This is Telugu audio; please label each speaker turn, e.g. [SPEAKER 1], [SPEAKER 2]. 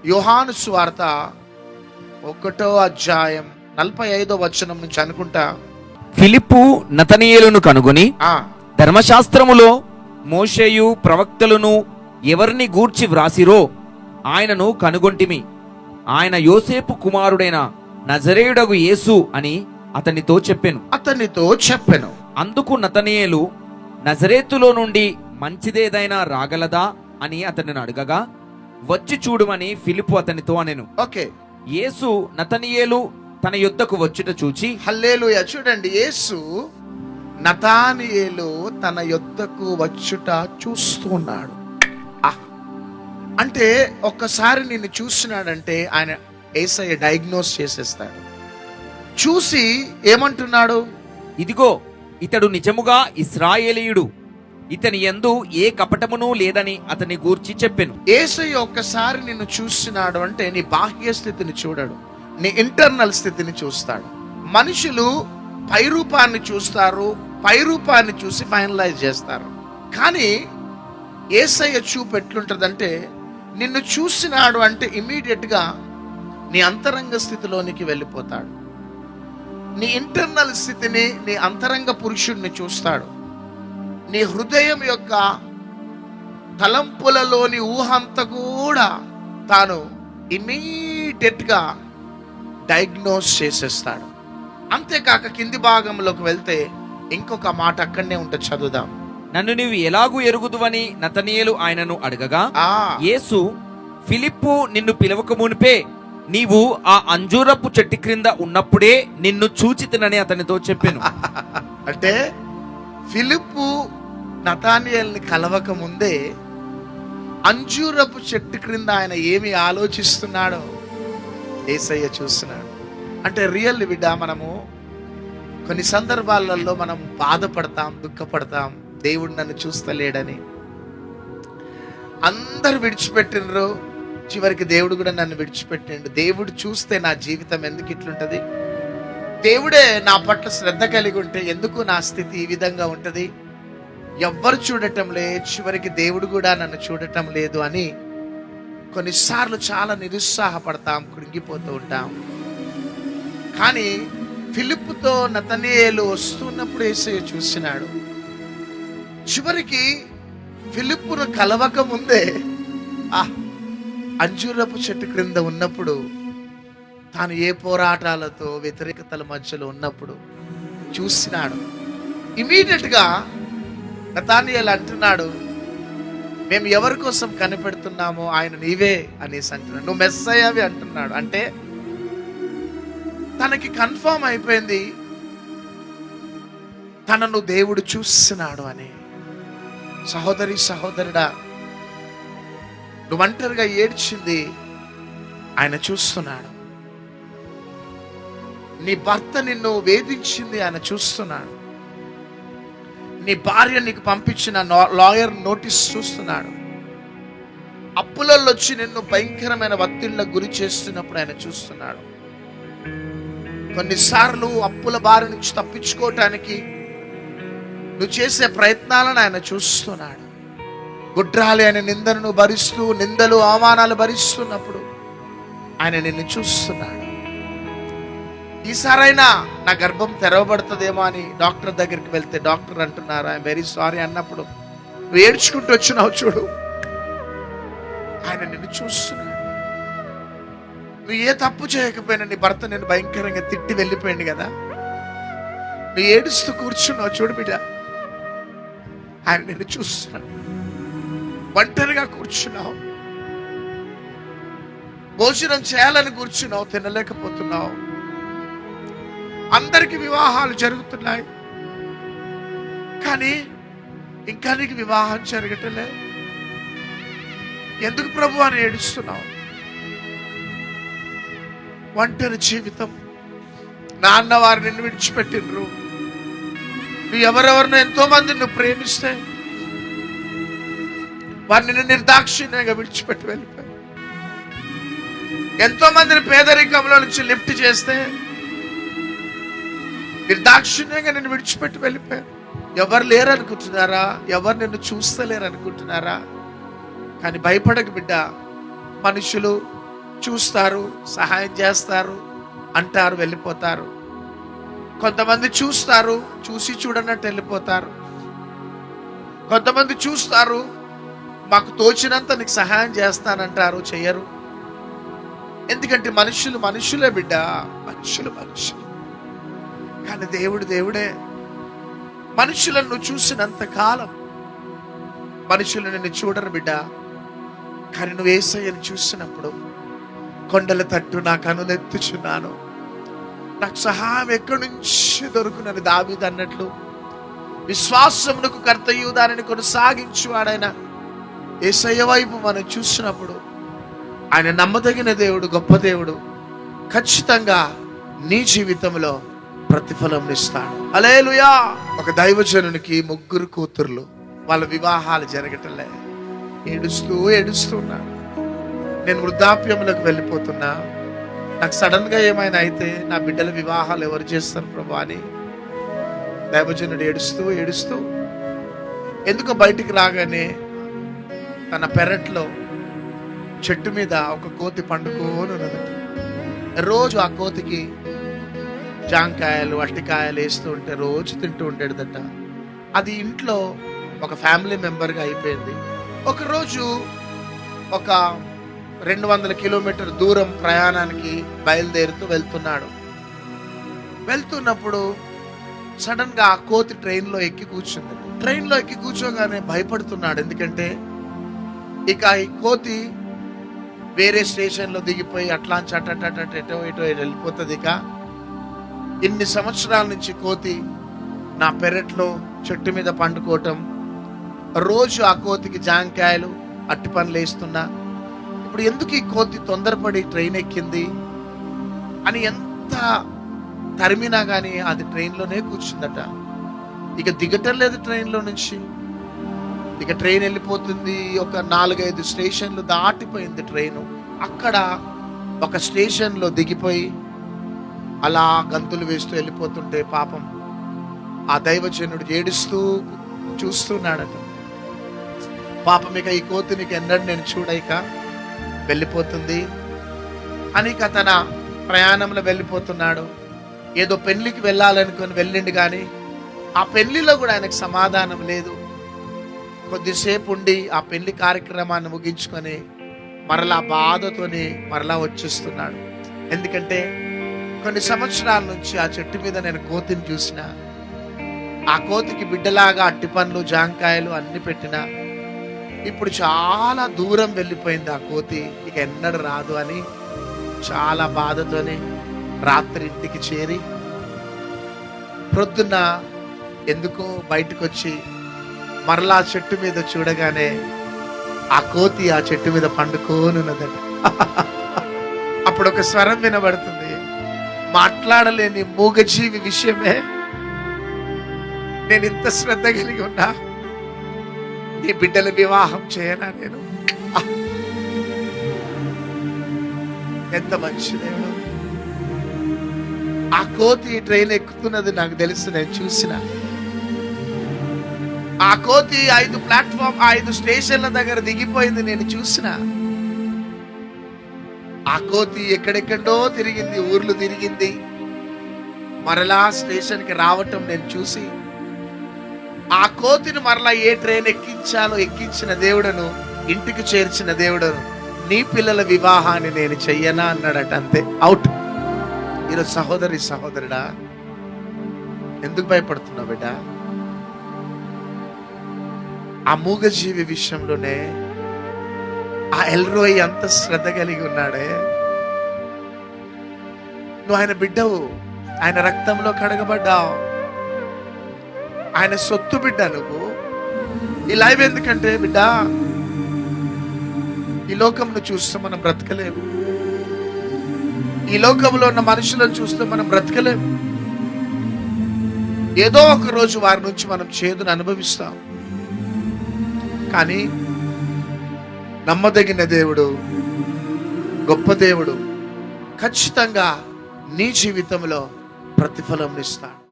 [SPEAKER 1] యోహాను సువార్త 1వ అధ్యాయం 45వ వచనం నుంచి అనుకుంటా.
[SPEAKER 2] ఫిలిప్పు నతనీయేలును కనుగొని, ధర్మశాస్త్రములో మోషేయు ప్రవక్తలను ఎవరిని గూర్చి వ్రాసిరో ఆయనను కనుగొంటిమి. ఆయన యోసేపు కుమారుడైన నజరేయుడగు యేసు అని అతనితో చెప్పెను. అందుకు నతనీయేలు, నజరేతులో నుండి మంచిదేదైనా రాగలదా అని అతనిని అడగగా, వచ్చి చూడుమని ఫిలిప్పు అతనితో అనెను.
[SPEAKER 1] ఓకే,
[SPEAKER 2] యేసు నతనీయేలు తన యొద్దకు వచ్చుట చూచి,
[SPEAKER 1] హల్లెలూయా. చూడండి, యేసు నతానియేలు తన యొద్దకు వచ్చుట చూస్తున్నాడు. అంటే ఒక్కసారి నిన్ను చూస్తున్నాడంటే ఆయన యేసయ్య డయాగ్నోస్ చేసేస్తాడు. చూసి ఏమంటున్నాడు?
[SPEAKER 2] ఇదిగో ఇతడు నిజముగా ఇశ్రాయేలీయుడు, ఇతని యందు ఏ కపటమును లేదని అతని గూర్చి చెప్పెను.
[SPEAKER 1] యేసయ్య ఒక్కసారి నిన్ను చూస్తున్నాడు అంటే నీ బాహ్య స్థితిని చూడడు, నీ ఇంటర్నల్ స్థితిని చూస్తాడు. మనుషులు పై రూపాన్ని చూస్తారు, పై రూపాన్ని చూసి ఫైనలైజ్ చేస్తారు. కానీ యేసయ్య చూపు ఎట్లుంటదంటే, నిన్ను చూసినాడు అంటే ఇమ్మీడియట్ గా నీ అంతరంగ స్థితిలోనికి వెళ్ళిపోతాడు. నీ ఇంటర్నల్ స్థితిని, నీ అంతరంగ పురుషుడిని చూస్తాడు. నీ హృదయం యొక్క తలంపులలోని ఊహంతా కూడా తాను ఇమ్మీడియట్ గా డయాగ్నోస్ చేసేస్తాడు. అంతేకాక కింది భాగంలోకి వెళ్తే ఇంకొక మాట అక్కడనే ఉంటుంది, చదువుదాం.
[SPEAKER 2] నన్ను నీవు ఎలాగూ ఎరుగుదువని నతనీయేలు ఆయనను అడగగా, యేసు, ఫిలిప్పు నిన్ను పిలవక మునిపే నీవు ఆ అంజూరపు చెట్టు క్రింద ఉన్నప్పుడే నిన్ను చూచితినని అతనితో చెప్పెను.
[SPEAKER 1] అంటే ఫిలిప్పు నతానియేలుని కలవక ముందే అంజూరపు చెట్టు క్రింద ఆయన ఏమి ఆలోచిస్తున్నాడో యేసయ్య చూస్తున్నాడు. అంటే రియల్ బిడ్డ, మనము కొన్ని సందర్భాలలో మనం బాధపడతాం, దుఃఖపడతాం, దేవుడు నన్ను చూస్తలేడని. అందరు విడిచిపెట్టినరు, చివరికి దేవుడు కూడా నన్ను విడిచిపెట్టిండు. దేవుడు చూస్తే నా జీవితం ఎందుకు ఇట్లుంటది? దేవుడే నా పట్ల శ్రద్ధ కలిగి ఉంటే ఎందుకు నా స్థితి ఈ విధంగా ఉంటది? ఎవ్వరు చూడటం లేదు, చివరికి దేవుడు కూడా నన్ను చూడటం లేదు అని కొన్నిసార్లు చాలా నిరుత్సాహపడతాం, కృంగిపోతూ ఉంటాం. కానీ ఫిలిప్పుతో నతనీయేలు వస్తున్నప్పుడు యేసయ్య చూసినాడు. చివరికి ఫిలిప్పును కలవక ముందే అంజూరపు చెట్టు క్రింద ఉన్నప్పుడు, తాను ఏ పోరాటాలతో వ్యతిరేకతల మధ్యలో ఉన్నప్పుడు చూసినాడు. ఇమీడియట్ గా నతానియేలు అంటున్నాడు, మేము ఎవరి కోసం కనిపెడుతున్నామో ఆయన నీవే అనేసి అంటున్నాడు. నువ్వు మెస్సయ్యవి అంటున్నాడు. అంటే తనకి కన్ఫర్మ్ అయిపోయింది తనను దేవుడు చూస్తున్నాడు అని. సహోదరి, సహోదరుడా, నువ్వు ఒంటరిగా ఏడ్చింది ఆయన చూస్తున్నాడు. నీ భర్త నిన్ను వేధించింది ఆయన చూస్తున్నాడు. నీ భార్య నీకు పంపించిన లాయర్ నోటీస్ చూస్తున్నాడు. అప్పులలో వచ్చి నిన్ను భయంకరమైన ఒత్తిళ్లకు గురి చేస్తున్నప్పుడు ఆయన చూస్తున్నాడు. కొన్నిసార్లు అప్పుల బారి నుంచి తప్పించుకోవటానికి నువ్వు చేసే ప్రయత్నాలను ఆయన చూస్తున్నాడు. గుడ్రాలి అనే నిందను భరిస్తూ, నిందలు అవమానాలు భరిస్తున్నప్పుడు ఆయన నిన్ను చూస్తున్నాడు. ఈసారైనా నా గర్భం తెరవబడుతుందేమో అని డాక్టర్ దగ్గరికి వెళ్తే డాక్టర్ అంటున్నారు ఐఎమ్ వెరీ సారీ అన్నప్పుడు నువ్వు ఏడ్చుకుంటూ వచ్చినావు చూడు, ఆయన నిన్ను చూస్తున్నాడు. నువ్వు ఏ తప్పు చేయకపోయినా నీ భర్త నేను భయంకరంగా తిట్టి వెళ్ళిపోయింది కదా, నువ్వు ఏడుస్తూ కూర్చున్నావు చూడు బిడ్డ, ఆయన నిన్ను చూస్తున్నాడు. ఒంటరిగా కూర్చున్నావు, భోజనం చేయాలని కూర్చున్నావు, తినలేకపోతున్నావు. అందరికి వివాహాలు జరుగుతున్నాయి, కానీ ఇంకా నీకు వివాహం జరగటలే. ఎందుకు ప్రభు అని ఏడుస్తున్నావు? ఒంటరి జీవితం. నాన్న వారు నిన్ను విడిచిపెట్టినరు. నువ్వు ఎవరెవరినో ఎంతో మంది నువ్వు ప్రేమిస్తే వారు నిన్ను నిర్దాక్షిణ్యంగా విడిచిపెట్టి వెళ్ళిపోయారు. ఎంతో మందిని పేదరికంలో నుంచి లిఫ్ట్ చేస్తే నిర్దాక్షిణ్యంగా నిన్ను విడిచిపెట్టి వెళ్ళిపోయారు. ఎవరు లేరు అనుకుంటున్నారా? ఎవరు నిన్ను చూస్తలేరు అనుకుంటున్నారా? కానీ భయపడక బిడ్డ, మనుషులు చూస్తారు, సహాయం చేస్తారు, అంటారు, వెళ్ళిపోతారు. కొంతమంది చూస్తారు, చూసి చూడనట్టు వెళ్ళిపోతారు. కొంతమంది చూస్తారు, మాకు తోచినంత నీకు సహాయం చేస్తానంటారు, చెయ్యరు. ఎందుకంటే మనుషులే బిడ్డ, మనుషులు. కానీ దేవుడే. మనుషులను నువ్వు చూసినంత కాలం మనుషులు నిన్ను చూడరు బిడ్డ. కానీ నువ్వు యేసయ్యను చూసినప్పుడు కొండల తట్టు నా కనులెత్తుచున్నాను, నాకు సహాయం ఎక్కడి నుంచి దొరుకునని దావీదు అన్నట్లు విశ్వాసమునకు కర్తయు దానిని కొనసాగించువాడైన యేసయ్య వైపు మనం చూసినప్పుడు ఆయన నమ్మదగిన దేవుడు, గొప్ప దేవుడు. ఖచ్చితంగా నీ జీవితంలో ప్రతిఫలం ఇస్తాడు. హల్లెలూయా. ఒక దైవజనునికి 3 కూతుర్లు, వాళ్ళ వివాహాలు జరగటంలే. ఏడుస్తున్నాడు. నేను వృద్ధాప్యంలోకి వెళ్ళిపోతున్నా, నాకు సడన్ గా ఏమైనా అయితే నా బిడ్డల వివాహాలు ఎవరు చేస్తారు ప్రభు అని దైవజనుడు ఏడుస్తూ ఎందుకు బయటికి రాగానే తన పెరట్లో చెట్టు మీద ఒక కోతి పండుకొని ఉన్నదట. రోజు ఆ కోతికి జాంకాయలు, అట్టికాయలు వేస్తూ ఉంటే రోజు తింటూ ఉండేదట. అది ఇంట్లో ఒక ఫ్యామిలీ మెంబర్గా అయిపోయింది. ఒకరోజు ఒక 200 కిలోమీటర్ దూరం ప్రయాణానికి బయలుదేరుతూ వెళ్తున్నప్పుడు సడన్ గా ఆ కోతి ట్రైన్లో ఎక్కి కూర్చుంది. ట్రైన్లో ఎక్కి కూర్చోగానే భయపడుతున్నాడు. ఎందుకంటే ఇక ఈ కోతి వేరే స్టేషన్లో దిగిపోయి అట్లా ఎటో వెళ్ళిపోతుంది. ఇక ఇన్ని సంవత్సరాల నుంచి కోతి నా పెరట్లో చెట్టు మీద పండుకోవటం, రోజు ఆ కోతికి జాంకాయలు, అట్టి పనులు వేస్తున్నా, ఇప్పుడు ఎందుకు ఈ కోతి తొందరపడి ట్రైన్ ఎక్కింది అని ఎంత తరిమినా కానీ అది ట్రైన్లోనే కూర్చుందట. ఇక దిగటం లేదు ట్రైన్లో నుంచి. ఇక ట్రైన్ వెళ్ళిపోతుంది. ఒక 4-5 స్టేషన్లు దాటిపోయింది ట్రైను. అక్కడ ఒక స్టేషన్లో దిగిపోయి అలా గంతులు వేస్తూ వెళ్ళిపోతుంటే పాపం ఆ దైవజనుడు ఏడుస్తూ చూస్తున్నాడట. పాపం ఇక ఈ కోతినికి ఎన్నడూ నేను చూడైక వెళ్ళిపోతుంది అని ఇక తన ప్రయాణంలో వెళ్ళిపోతున్నాడు. ఏదో పెళ్లికి వెళ్ళాలనుకుని వెళ్ళిండు, కానీ ఆ పెళ్లిలో కూడా ఆయనకు సమాధానం లేదు. కొద్దిసేపు ఉండి ఆ పెళ్లి కార్యక్రమాన్ని ముగించుకొని మరలా బాధతోని మరలా వచ్చేస్తున్నాడు. ఎందుకంటే కొన్ని సంవత్సరాల నుంచి ఆ చెట్టు మీద నేను కోతిని చూసిన, ఆ కోతికి బిడ్డలాగా అట్టి పండ్లు, జాంకాయలు అన్ని పెట్టినా ఇప్పుడు చాలా దూరం వెళ్ళిపోయింది ఆ కోతి, ఇక ఎన్నడూ రాదు అని చాలా బాధతోని రాత్రి ఇంటికి చేరి ప్రొద్దున ఎందుకో బయటకు వచ్చి మరలా చెట్టు మీద చూడగానే ఆ కోతి ఆ చెట్టు మీద పండుకోనున్నదట. అప్పుడు ఒక స్వరం వినబడుతుంది, మాట్లాడలేని మూగజీవి విషయమే నేను ఇంత శ్రద్ధ కలిగి ఉన్నా, నీ బిడ్డల వివాహం చేయనా నేను? ఎంత మంచి దేవుడు. ఆ కోతి ట్రైన్ ఎక్కుతున్నది నాకు తెలుసు, నేను చూసిన. ఆ కోతి 5 స్టేషన్ల దగ్గర దిగిపోయింది, నేను చూసిన. ఆ కోతి ఎక్కడెక్కడో తిరిగింది, ఊర్లు తిరిగింది, మరలా స్టేషన్కి రావటం నేను చూసి ఆ కోతిని మరలా ఏ ట్రైన్ ఎక్కించాలో ఎక్కించిన దేవుడను, ఇంటికి చేర్చిన దేవుడను, నీ పిల్లల వివాహాన్ని నేను చెయ్యనా అన్నాడట. అంతే, అవుట్. ఈరోజు సహోదరుడా, ఎందుకు భయపడుతున్నావు బిడ్డ? ఆ మూగజీవి విషయంలోనే ఆ ఎల్రోయ్ అంత శ్రద్ధ కలిగి ఉన్నాడే. నువ్వు ఆయన బిడ్డవు, ఆయన రక్తంలో కడగబడ్డావు, ఆయన సొత్తు బిడ్డ. నువ్వు ఈ లైవ్ ఎందుకంటే బిడ్డ, ఈ లోకంను చూస్తే మనం బ్రతకలేము, ఈ లోకంలో ఉన్న మనుషులను చూస్తే మనం బ్రతకలేము. ఏదో ఒక రోజు వారి నుంచి మనం చేదును అనుభవిస్తాం. కానీ నమ్మదగిన దేవుడు, గొప్ప దేవుడు ఖచ్చితంగా నీ జీవితంలో ప్రతిఫలం ఇస్తాడు.